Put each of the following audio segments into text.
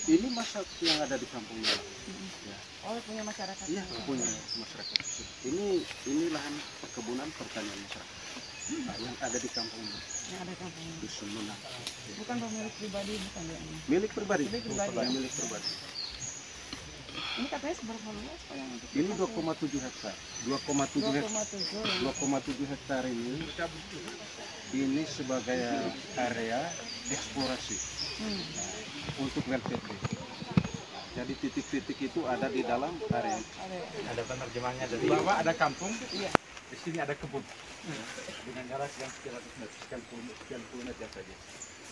Ini masa yang ada di kampung ini. Ya. Oh, punya masyarakat. Iya, punya masyarakat. Ini lahan perkebunan pertanian masyarakat. Nah, yang ada di kampung ini. Yang ada kampung. Di Sumenang. Bukan pemilik pribadi, bukan ya? Milik pribadi. Milik pribadi. Ya, milik pribadi. Ini katanya seberapa luas Pak yang untuk Ini 2,7 hektar. 2,7 hektar. 2,7. 2,7 hektar ini sebagai area eksplorasi untuk WLPP. Jadi titik-titik itu ada di dalam area. Ada penerjemahnya dari bawah ada kampung, Iya. di sini ada kebun. Dengan jarak yang sekitar 90 meter saja.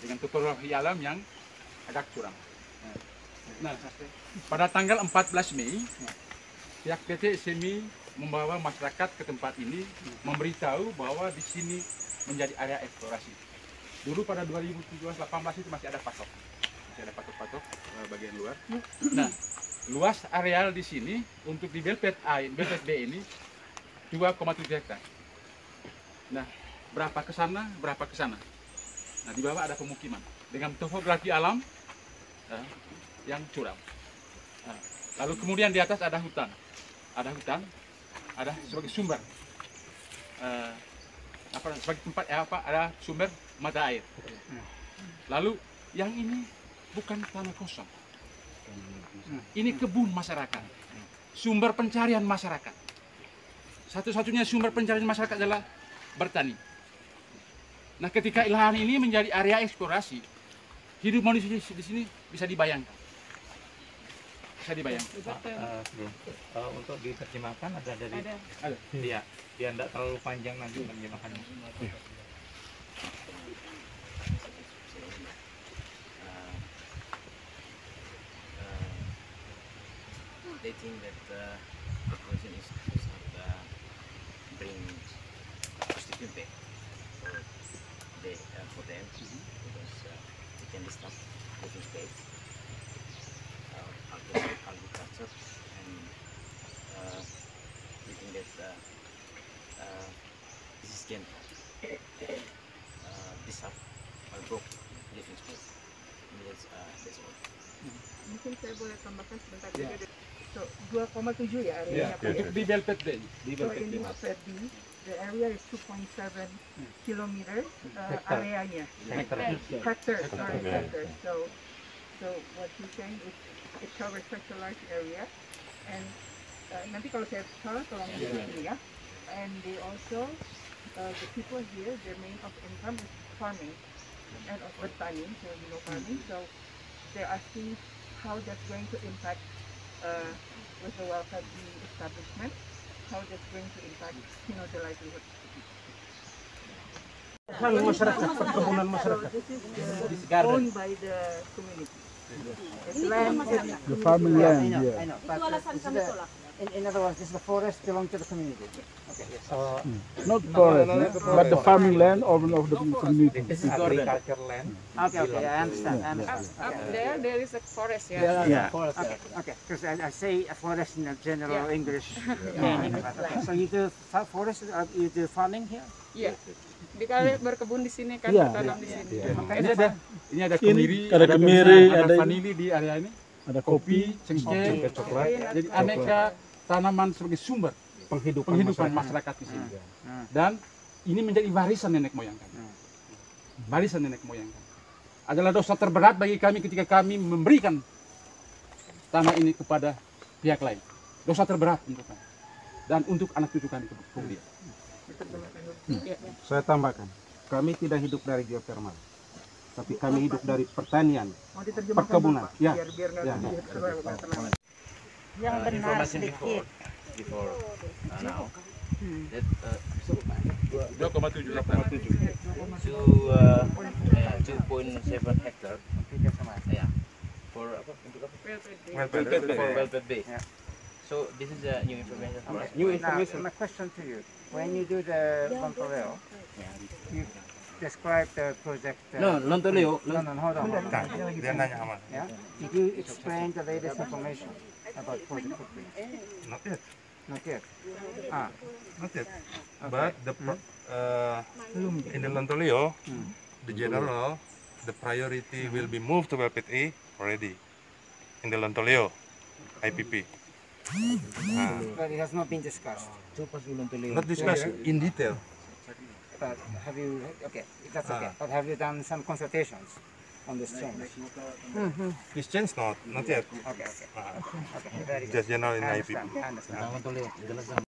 Dengan topografi alam yang agak curam. Nah, pada tanggal 14 Mei, pihak PT SMI membawa masyarakat ke tempat ini, memberitahu bahwa di sini menjadi area eksplorasi. Dulu pada 2017-18 itu masih ada patok bagian luar. Nah, luas areal di sini untuk di Belpet B ini 2,7 hektar. Nah, berapa ke sana, berapa ke sana. Nah, di bawah ada pemukiman dengan topografi alam yang curam. Nah, lalu kemudian di atas ada hutan, ada sebagai sumber, sebagai tempat ada sumber mata air. Lalu yang ini bukan tanah kosong, ini kebun masyarakat, sumber pencarian masyarakat. Satu-satunya sumber pencarian masyarakat adalah bertani. Nah, ketika lahan ini menjadi area eksplorasi, hidup manusia di sini bisa dibayangkan. Untuk diterjemahkan ada dari Ada. dia biar tidak terlalu panjang nanti menerjemahkannya. They think that the person is not bring positive impact for them because they can disturb living space, agriculture, and we think that this can disturb or broke living space. That's all. Mungkin saya boleh tambahkan sebentar saja. So, 2,7 ya areanya. Untuk di Belpet B. So in Belpet B, the area is 2.7 kilometers areanya. Hectares. So what you're saying is it covers such a large area, and nanti kalau saya salah tolong ini ya. And they also the people here, their main of income is farming and of bertani, so farming. So they're asking how that's going to impact with the welfare establishment, how that's going to impact, the livelihood. Masyarakat, perkebunan masyarakat. So this is owned by the community. It's land, The farming land, yeah. I know. But in other words, this is the forest belong to the community. Okay. Not forest, but the farming land of the community. This is agriculture land. Okay, I understand. up there is a forest, Yeah. Okay. Because I say a forest in a general English meaning. Okay. So you do forest, you do farming here? Iya. Di kali berkebun di sini kan, Iya. tanam di sini. Ini ada kemiri, ada kemiri, ada ada vanili di area ini, ada kopi, cengkeh, coklat. jadi aneka tanaman sebagai sumber penghidupan masyarakat di sini. Dan ini menjadi warisan nenek moyang kami. Warisan nenek moyang kami. Adalah dosa terberat bagi kami ketika kami memberikan tanah ini kepada pihak lain. Dosa terberat untuk kami. Dan untuk anak cucu kami kemudian. Saya tambahkan, kami tidak hidup dari geothermal, tapi kami hidup dari pertanian, perkebunan. Ya. Yang benar sedikit. Before now, that 2,7 2.7 hectare. Yeah. For Belpet Bay. So this is new information for us. New information. My question to you: when you do the Lontoleo, you describe the project. No, Lontoleo. No, hold on. Yeah. Did you explain the latest information about project footprint? Not yet. Not yet. Not yet. But in the Lontoleo, the general, the priority will be moved to Belpet A already. in the Lontoleo IPP. But it has not been discussed. Not discussed in detail. But have you, okay, that's okay. But have you done some consultations on this change? This change not yet. Okay. Okay, very good. Just general in I IPP. understand. I understand.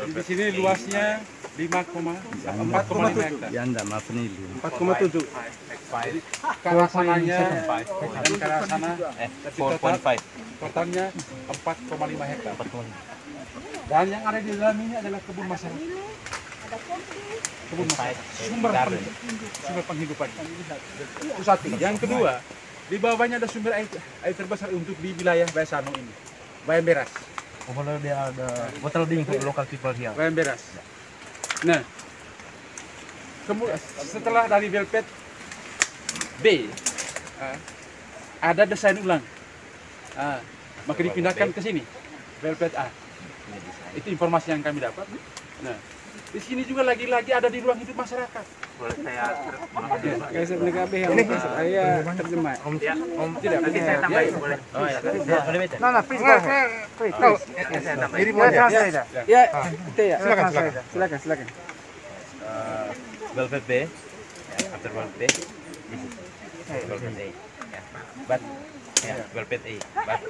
Di sini luasnya 4,5 hektar. Ya enggak, maaf nih. 4,7. Ke arah sananya dan ke arah sana 4.5. totalnya 4,5 hektar. Dan yang ada di dalam ini adalah kebun masyarakat. Kebun masyarakat. Sumber penghidupan. Itu satu. Yang kedua, di bawahnya ada sumber air terbesar untuk di wilayah Bayasano ini. Bayan Beras. Kalau dia ada water ding for local people here. Bayan Beras. Nah, setelah dari Belpet B ada desain ulang, maka dipindahkan ke sini Belpet A. Itu informasi yang kami dapat. Nah, di sini juga lagi-lagi ada di ruang hidup masyarakat. Boleh saya Ini saya terjemah. Tidak, nanti saya tambahin boleh. Oh ya. No, please go ahead. Please. Saya tambahin. Translator. Ya, Silakan. Velvet B. After Velvet B, this is Velvet A. Yeah. But Velvet A. But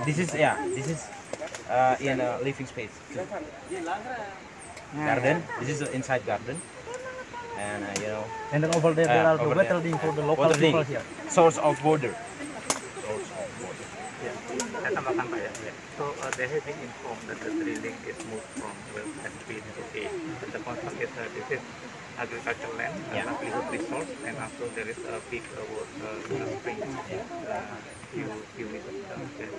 this is in a living space. Garden. This is inside garden. And And then over there are the water ding for the local people here. source of water. Saya tambahkan Pak ya. So they have been informed that the drilling is moved from Welfare B to A. But the concern is this is agricultural land, livelihood resource, and also there is a big water spring few meters down there.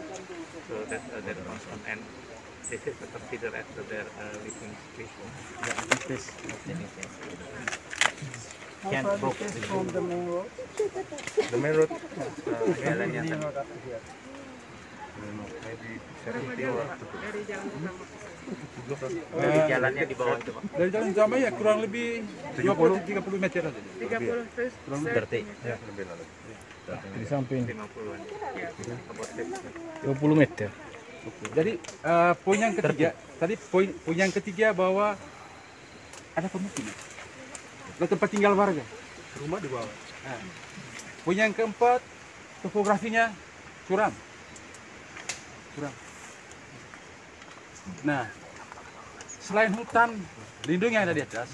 So that's their concern, and this is considered as their living space. Can't broke. From the main road. The main road. Jalannya dari jalannya di bawah itu Pak. dari jalan utama ya kurang lebih 20-30 meter aja. 30. Ya, lebih lalu. Di samping 50-an. 20 meter. Jadi poin yang ketiga, tadi poin yang ketiga bahwa ada pemukiman, ada tempat tinggal warga, rumah di bawah. Poin yang keempat, topografinya curam. Nah, selain hutan lindung yang ada di atas,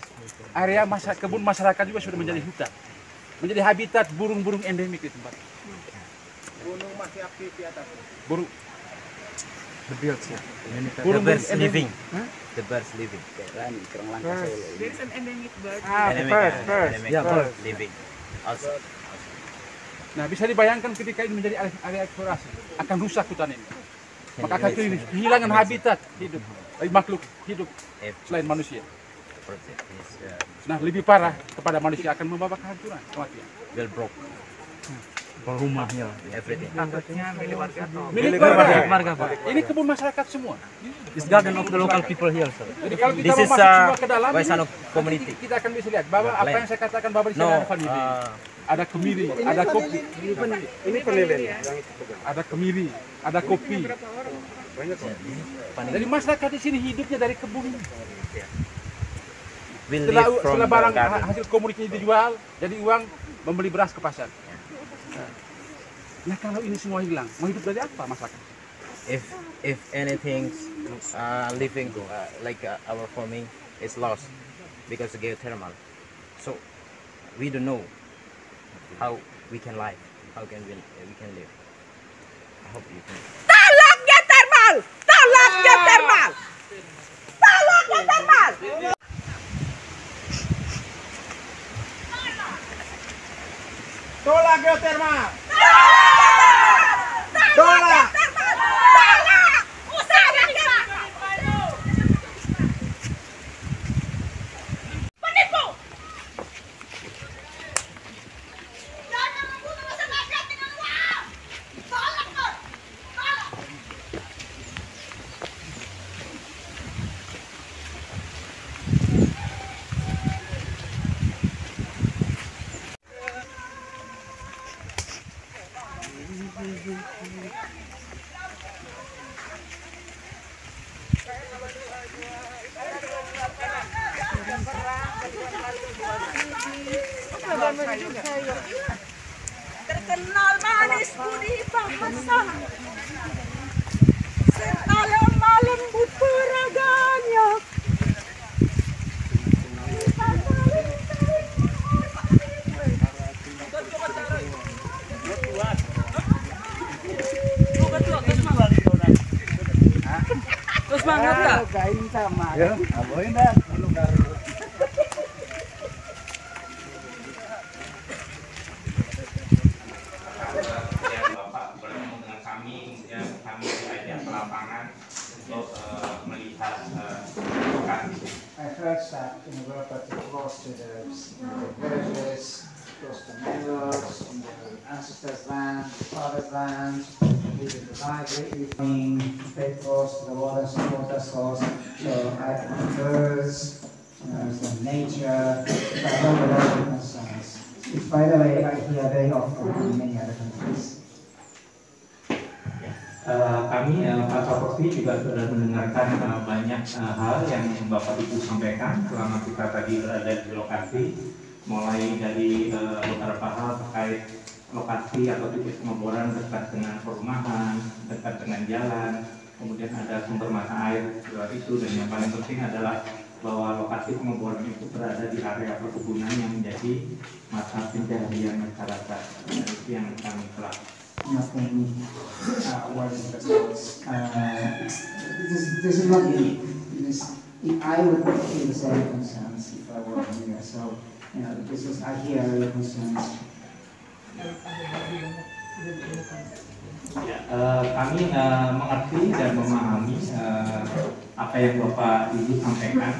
area kebun masyarakat juga sudah menjadi hutan, menjadi habitat burung-burung endemik di tempat. Gunung masih aktif di atas. Burung The birds living. The birds living. There's an endemic bird. First. Birds living. Also. Nah, bisa dibayangkan ketika ini menjadi area eksplorasi, akan rusak hutan ini. Maka akan kehilangan habitat hidup makhluk hidup selain manusia. Nah, lebih parah kepada manusia akan membawa kehancuran, kematian. Well broke. Rumahnya. Everything. Tangganya milik warga atau Milik warga Pak. Ini kebun masyarakat semua. This garden of the local people here, sir. Jadi kalau kita This mau is masuk semua ke dalam Waisano ini, community. kita akan bisa lihat bahwa apa yang saya katakan bahwa di sini ada vanili, ada kemiri, ada kopi. Ini penilaian ya. Ada kemiri, ada kopi. Jadi masyarakat di sini hidupnya dari kebun ini. We live from Setelah the barang garden. hasil komoditi dijual, jadi uang membeli beras ke pasar. Nah, kalau ini semua hilang, mau hidup dari apa masyarakat? If anything living like our farming is lost because of geothermal, so we don't know how we can live, how can we can live. I hope you can. Tolong geothermal! Tolong geothermal! Tolong geothermal! Tolak geotermal. Tolak. Terkenal manis budi bahasa, serta lemah lembut peraganya. Terus banget tak? Gain sama. Ya, aboin dah. Bapak bertemu dengan kami, kemudian kami diajak ke lapangan untuk melihat lokasi. I heard that in Europa to close to the villages, close to neighbors, in the ancestors' land, father's land, even the library, very close to the water source. So I birds, some nature, I have a lot of concerns. Which, by the way, I hear very often in many other countries. Kami Pak Kapolri juga sudah mendengarkan banyak hal yang Bapak Ibu sampaikan selama kita tadi berada di lokasi, mulai dari beberapa hal terkait lokasi atau titik pengeboran dekat dengan perumahan, dekat dengan jalan, kemudian ada sumber mata air di luar itu, dan yang paling penting adalah bahwa lokasi pengeboran itu berada di area perkebunan yang menjadi mata pencaharian masyarakat. Itu yang kami telah Nothing worrying results. This is not unique. I would feel the same concerns if I were here. So, you know, I hear your concerns. Kami mengerti dan memahami apa yang Bapak Ibu sampaikan,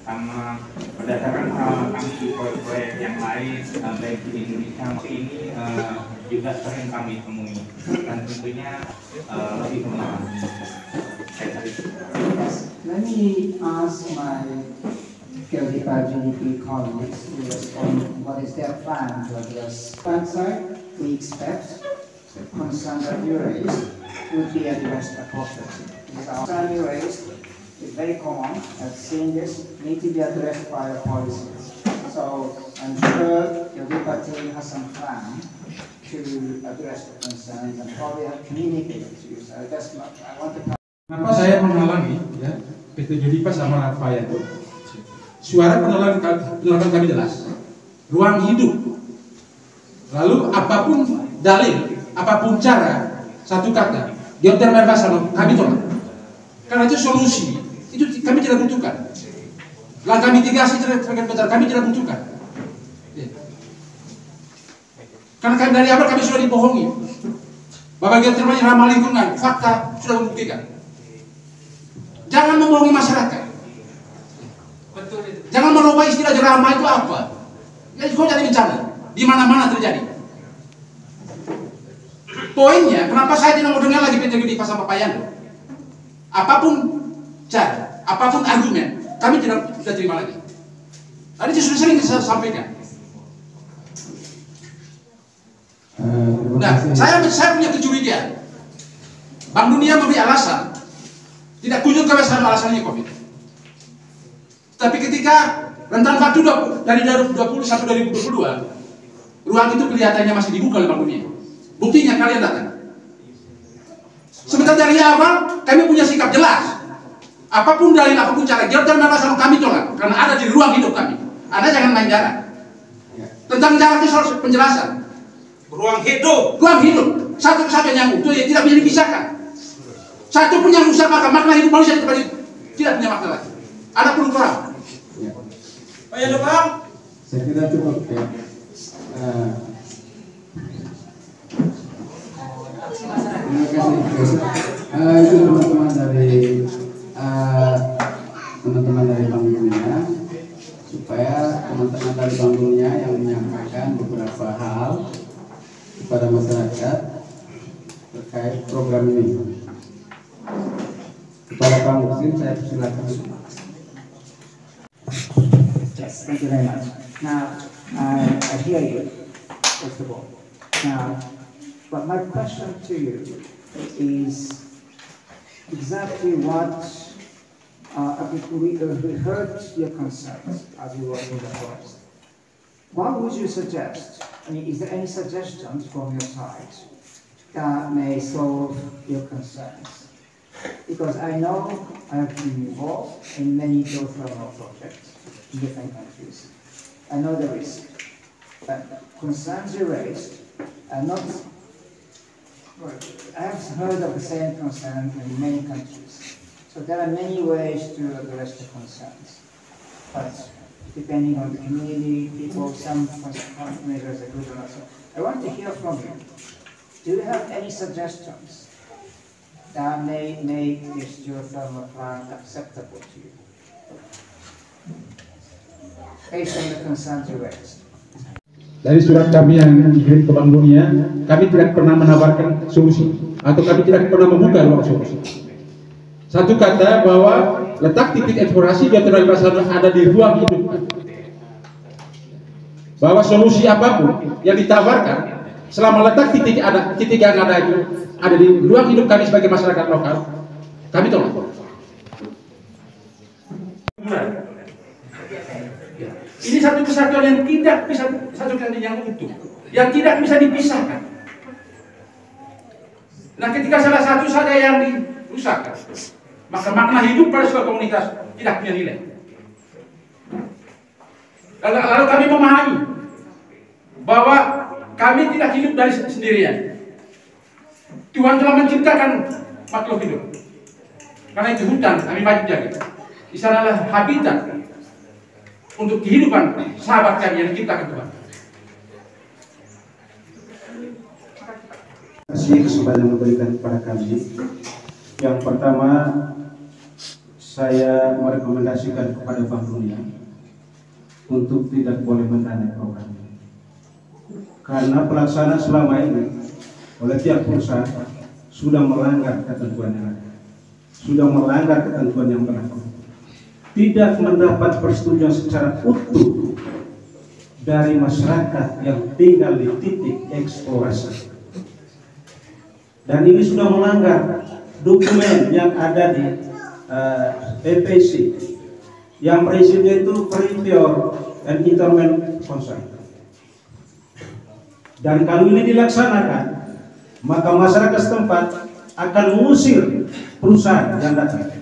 karena berdasarkan pengalaman kami di proyek-proyek yang lain baik di Indonesia ini juga sering kami temui, dan tentunya lebih memahami. Let me ask my Geodipa GDP colleagues to respond what is their plan to address. One side, we expect the concern that you raised would be addressed appropriately. The concern you raised is very common. I've seen this need to be addressed by our policies. So I'm sure Geodipa team has some plan to address the concerns and probably have communicated to you. So I want to. Kenapa saya menghalangi ya PT Geodipa sama Fayan? Suara penolakan kami jelas, ruang hidup. Lalu apapun dalil, apapun cara, satu kata, geotermal sama kami tolak. Karena itu solusi, itu kami tidak butuhkan. Langkah mitigasi terkait bencana kami tidak butuhkan. Ya. Karena dari awal kami sudah dibohongi. Bahwa geotermal ramah lingkungan, fakta sudah membuktikan. Jangan membohongi masyarakat. Jangan merubah istilah ramah itu apa. Ya, kok jadi bencana di mana-mana terjadi. Poinnya, kenapa saya tidak mau dengar lagi PT Geodipa sama Pak Yando? Apapun cara, apapun argumen, kami tidak bisa terima lagi. Tadi sudah sering saya sampaikan. Nah, saya punya kecurigaan. Bank Dunia memberi alasan, tidak kunjung ke West Ham, alasannya COVID. Tapi ketika rentan waktu dari 2020 sampai 2022, ruang itu kelihatannya masih dibuka oleh Bank Dunia. Buktinya kalian datang. Sebentar dari awal kami punya sikap jelas. Apapun dalil, apapun cara, geotermal sama kami tolak, karena ada di ruang hidup kami. Anda jangan main jarak. Tentang jarak itu soal penjelasan. Ruang hidup. Ruang hidup, satu-satunya yang utuh, tidak bisa dipisahkan. Satu pun yang rusak maka makna hidup manusia itu tidak punya makna lagi. Anda perlu paham. Pak Yando, Bang. Saya kira cukup ya. Itu teman-teman dari Bank Dunia, supaya teman-teman dari Bank Dunia yang menyampaikan beberapa hal kepada masyarakat terkait program ini. Kepada Pak Muksin, saya persilakan. Yes, thank you very much. Now, I hear you, first of all. Now, but my question to you is exactly what we heard your concerns as you were in the forest. What would you suggest? I mean, is there any suggestions from your side that may solve your concerns? Because I know I have been involved in many geothermal projects in different countries. I know the risk, but concerns you raised are not. I have heard of the same concern in many countries. So there are many ways to address the concerns. But depending on the community, people, some measures are good or not. So I want to hear from you. Do you have any suggestions that may make this geothermal plant acceptable to you, based on the concerns you raised? Dari surat kami yang dikirim ke Bank Dunia, kami tidak pernah menawarkan solusi atau kami tidak pernah membuka ruang solusi. Satu kata bahwa letak titik eksplorasi geotermal ada di ruang hidup. Bahwa solusi apapun yang ditawarkan selama letak titik yang ada itu ada di ruang hidup kami sebagai masyarakat lokal, kami tolak. Ini satu kesatuan yang tidak bisa yang utuh, yang tidak bisa dipisahkan. Nah, ketika salah satu saja yang dirusak, maka makna hidup pada sebuah komunitas tidak punya nilai. Lalu kami memahami bahwa kami tidak hidup dari sendirian. Tuhan telah menciptakan makhluk hidup. Karena itu hutan kami wajib jaga. Di sanalah habitat untuk kehidupan sahabat kami yang diciptakan Tuhan. Terima kasih kesempatan yang diberikan kepada kami. Yang pertama, saya merekomendasikan kepada Bank Dunia untuk tidak boleh mendanai program ini. Karena pelaksanaan selama ini oleh tiap perusahaan sudah melanggar ketentuan yang ada, sudah melanggar ketentuan yang berlaku, tidak mendapat persetujuan secara utuh dari masyarakat yang tinggal di titik eksplorasi, dan ini sudah melanggar dokumen yang ada di EPC yang prinsipnya itu prior and interment consent. Dan kalau ini dilaksanakan, maka masyarakat setempat akan mengusir perusahaan yang datang.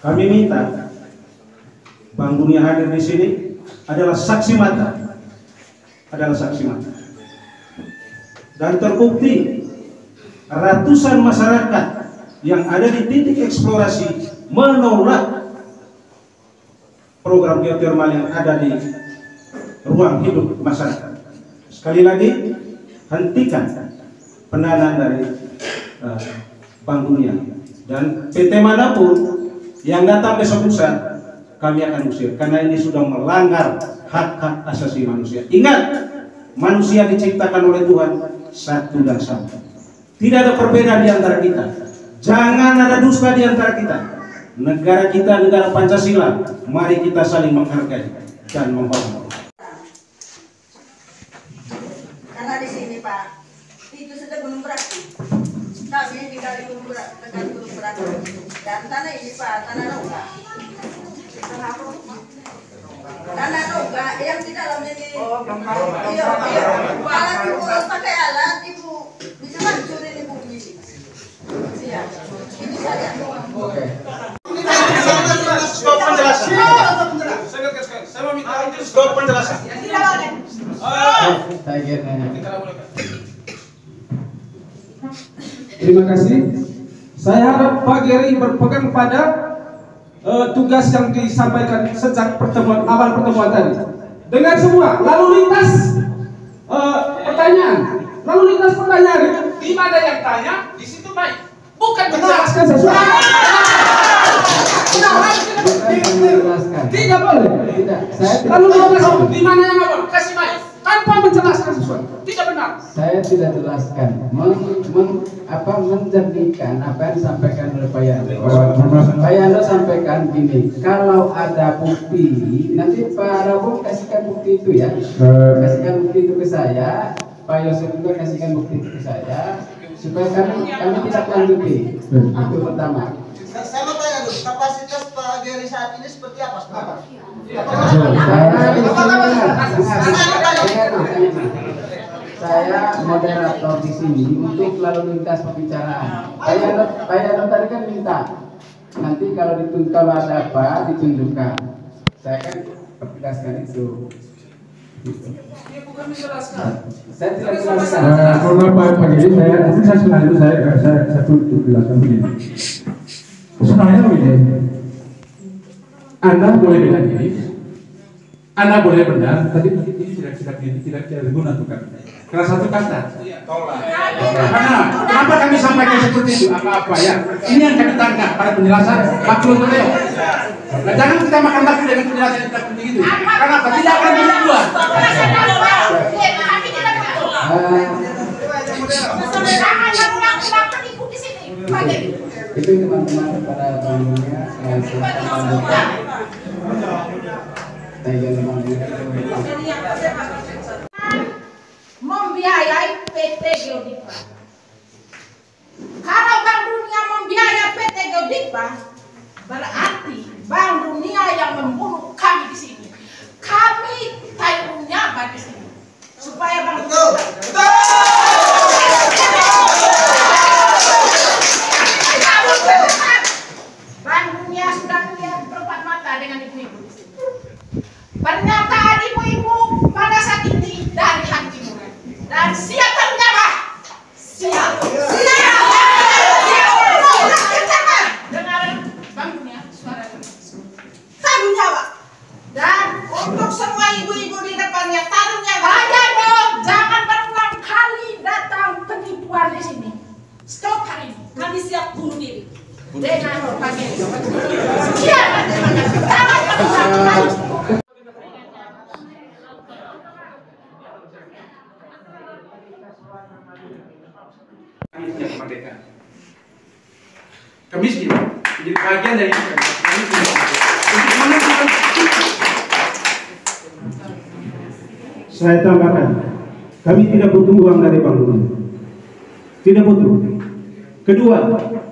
Kami minta Bank Dunia hadir di sini adalah saksi mata, dan terbukti ratusan masyarakat yang ada di titik eksplorasi menolak program geotermal yang ada di ruang hidup masyarakat. Sekali lagi, hentikan pendanaan dari Bank Dunia, dan PT manapun yang datang besok lusa kami akan usir, karena ini sudah melanggar hak-hak asasi manusia. Ingat, manusia diciptakan oleh Tuhan satu dan sama. Tidak ada perbedaan di antara kita. Jangan ada dusta di antara kita. Negara kita negara Pancasila. Mari kita saling menghargai dan menghormati. Karena di sini Pak, itu sudah gunung berapi. Kami di kali gunung berapi. Dan tanah ini Pak, tanah roga. Tanah roga yang di dalamnya ini. Iya. Alat ibu pakai alat ibu bisa hancurin ibu ini. Iya. Itu saja. Oke. Stop penjelasan. Saya meminta stop penjelasan. Terima kasih. Saya harap Pak Geri berpegang pada tugas yang disampaikan sejak awal pertemuan tadi. Dengan semua lalu lintas pertanyaan itu di mana tanya, di situ baik. Bukan menjelaskan sesuatu. Tidak boleh. Lalu di mana yang apa? Kasih baik. Tanpa menjelaskan sesuatu. Tidak benar. Saya tidak jelaskan. Menjadikan apa yang disampaikan oleh Pak Yando. Pak Yando sampaikan gini, kalau ada bukti, nanti Pak Rabu kasihkan bukti itu ya. Kasihkan bukti itu ke saya. Pak Yosef juga kasihkan bukti itu ke saya, supaya kami tidak lanjuti. Itu pertama. Saya mau tanya dulu, kapasitas Pak Geri saat ini seperti apa sekarang? Saya moderator di sini untuk lalu lintas pembicaraan. Pak Yando tadi kan minta nanti kalau ada apa ditunjukkan. Saya kan tegaskan itu. Saya tidak jelaskan. Pak Giri, saya satu jelaskan begini. Sebenarnya begini, Anda boleh bela diri, Anda boleh benar, tapi ini tidak berguna untuk kami. Karena satu kata. Kenapa kami sampaikan seperti itu? Apa ya? Ini yang kami tangkap pada penjelasan maklum beliau. Nah, jangan kita makan lagi dengan penjelasan yang tidak penting itu. Kenapa? Tidak akan berubah. Itu teman-teman pada bangunnya silakan lanjutkan. Membiayai PT Geodipa. Kalau Bank Dunia membiayai PT Geodipa, berarti Bank Dunia yang membunuh kami di sini. Kami tayungnya di sini supaya Bank Dunia. Bank Dunia sudah melihat berempat mata dengan ibu-ibu di sini. Pernyataan ibu-ibu pada saat ini dari hati murah dan siap menyerah. Siap. Dengar Bank Dunia suara taruh nyawa. Dan untuk semua ibu-ibu di depannya taruh nyawa. Banyak dong, jangan berulang kali datang penipuan di sini. Stop hari ini. Kami siap bunuh diri. Dengan pakai sekian. Kemiskinan menjadi bagian dari Saya tambahkan, kami tidak butuh uang dari Bank Dunia. Tidak butuh. Kedua,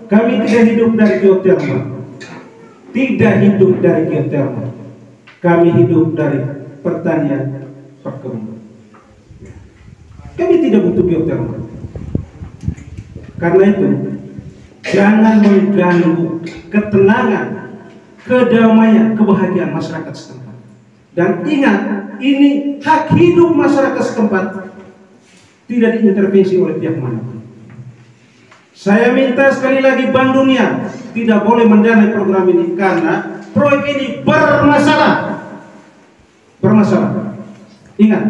kami tidak hidup dari geotermal. Tidak hidup dari geotermal. Kami hidup dari pertanian perkebunan. Kami tidak butuh geotermal. Karena itu, jangan mengganggu ketenangan, kedamaian, kebahagiaan masyarakat setempat. Dan ingat, ini hak hidup masyarakat setempat, tidak diintervensi oleh pihak manapun. Saya minta sekali lagi Bank Dunia tidak boleh mendanai program ini karena proyek ini bermasalah. Bermasalah. Ingat,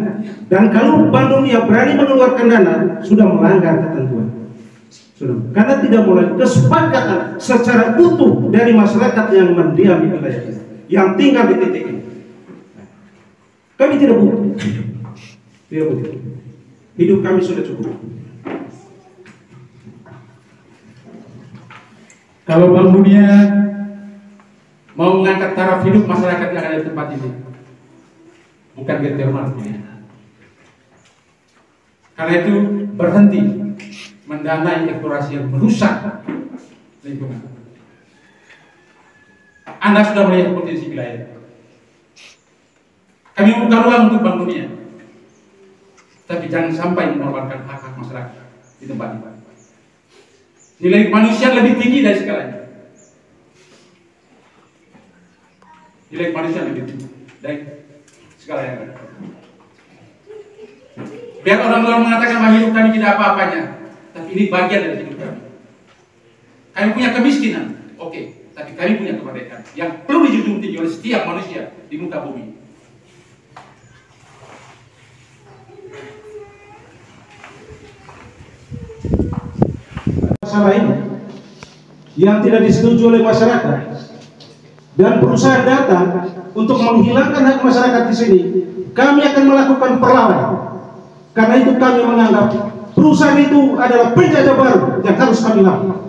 dan kalau Bank Dunia berani mengeluarkan dana, sudah melanggar ketentuan. Sudah. Karena tidak mulai kesepakatan secara utuh dari masyarakat yang mendiam di wilayah ini, yang tinggal di titik ini. Kami tidak butuh. Tidak butuh. Hidup kami sudah cukup. Kalau Bank Dunia mau mengangkat taraf hidup masyarakat yang ada di tempat ini, bukan geotermal. Karena itu berhenti mendanai eksplorasi yang merusak lingkungan. Anda sudah melihat potensi wilayah. Kami membuka ruang untuk Bank Dunia, tapi jangan sampai mengorbankan hak-hak masyarakat di tempat ini. Nilai manusia lebih tinggi dari segalanya. Nilai manusia lebih tinggi dari segala yang ada. Biar orang luar mengatakan bahwa hidup kami tidak apa-apanya, tapi ini bagian dari hidup kami. Kami punya kemiskinan, oke, tapi kami punya kemerdekaan yang perlu dijunjung tinggi oleh setiap manusia di muka bumi. masalah ini yang tidak disetujui oleh masyarakat dan perusahaan datang untuk menghilangkan hak masyarakat di sini, kami akan melakukan perlawanan. Karena itu kami menganggap perusahaan itu adalah penjajah baru yang harus kami lakukan.